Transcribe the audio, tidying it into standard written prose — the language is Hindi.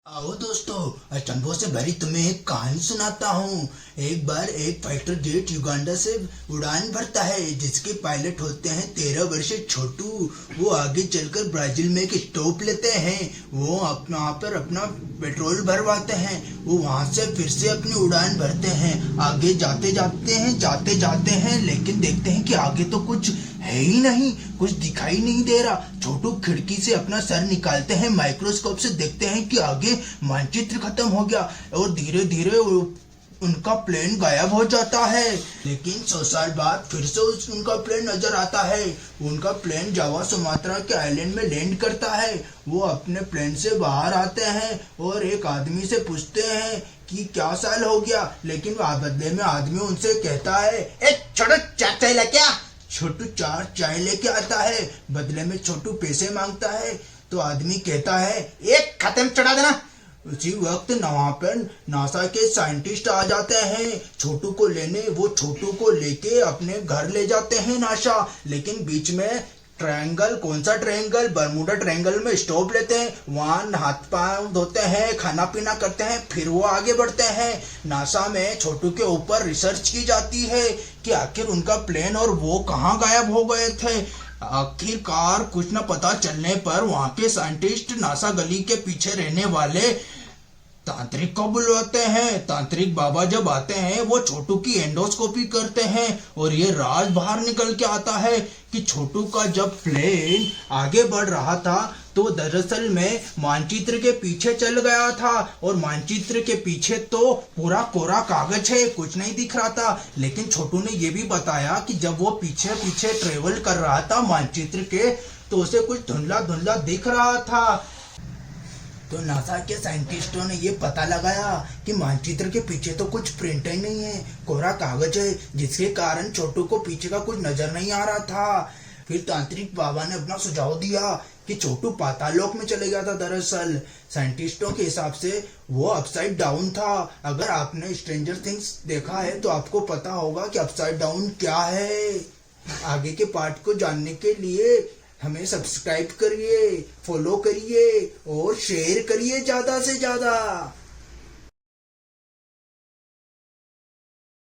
आओ दोस्तों, अचंभों से भरी तुम्हें एक कहानी सुनाता हूँ। एक बार एक फाइटर जेट युगांडा से उड़ान भरता है, जिसके पायलट होते हैं 13 वर्षीय छोटू। वो आगे चलकर ब्राजील में एक स्टॉप लेते हैं। वो वहाँ पर अपना पेट्रोल भरवाते हैं। वो वहाँ से फिर से अपनी उड़ान भरते हैं। आगे जाते जाते हैं, लेकिन देखते हैं कि आगे तो कुछ है ही नहीं, कुछ दिखाई नहीं दे रहा। छोटू खिड़की से अपना सर निकालते हैं, माइक्रोस्कोप से देखते हैं कि आगे मानचित्र खत्म हो गया और धीरे धीरे उनका प्लेन गायब हो जाता है। लेकिन 100 साल बाद फिर से उनका प्लेन नजर आता है। उनका प्लेन जावा सुमात्रा के आइलैंड में लैंड करता है। वो अपने प्लेन से बाहर आते हैं और एक आदमी से पूछते हैं कि क्या साल हो गया, लेकिन बदले में आदमी उनसे कहता है, ए छोटू चाय ला क्या। छोटू 4 चाय लेके आता है। बदले में छोटू पैसे मांगता है तो आदमी कहता है, एक खत्म चढ़ा देना। उसी वक्त वहां पर नासा के साइंटिस्ट आ जाते हैं छोटू को लेने। वो छोटू को लेके अपने घर ले जाते हैं नासा। लेकिन बीच में ट्रायंगल, कौन सा ट्रायंगल, बर्मुडा ट्रायंगल में स्टॉप लेते हैं। वहां हाथ पांव धोते हैं, खाना पीना करते हैं, फिर वो आगे बढ़ते हैं। नासा में छोटू के ऊपर रिसर्च की जाती है कि आखिर उनका प्लेन और वो कहाँ गायब हो गए थे। आखिरकार कुछ न पता चलने पर वहां के साइंटिस्ट नासा गली के पीछे रहने वाले तांत्रिक को बुलवाते हैं। तांत्रिक बाबा जब आते हैं वो छोटू की एंडोस्कोपी करते हैं और ये राज बाहर निकल के आता है कि छोटू का जब प्लेन आगे बढ़ रहा था तो दरअसल में मानचित्र के पीछे चल गया था। और मानचित्र के पीछे तो पूरा कोरा कागज है, कुछ नहीं दिख रहा था। लेकिन छोटू ने ये भी बताया कि जब वो पीछे पीछे ट्रेवल कर रहा था मानचित्र के, तो उसे कुछ धुंधला धुंधला दिख रहा था। तो नासा के साइंटिस्टों ने ये पता लगाया कि मानचित्र के पीछे तो कुछ प्रिंट ही नहीं है, कोरा कागज है, जिसके कारण छोटू को पीछे का कुछ नजर नहीं आ रहा था। फिर तांत्रिक बाबा ने अपना सुझाव दिया कि छोटू पातालोक में चले गया था। दरअसल साइंटिस्टों के हिसाब से वो अपसाइड डाउन था। अगर आपने स्ट्रेंजर थिंग्स देखा है तो आपको पता होगा कि अपसाइड डाउन क्या है। आगे के पार्ट को जानने के लिए हमें सब्सक्राइब करिए, फॉलो करिए और शेयर करिए ज्यादा से ज्यादा।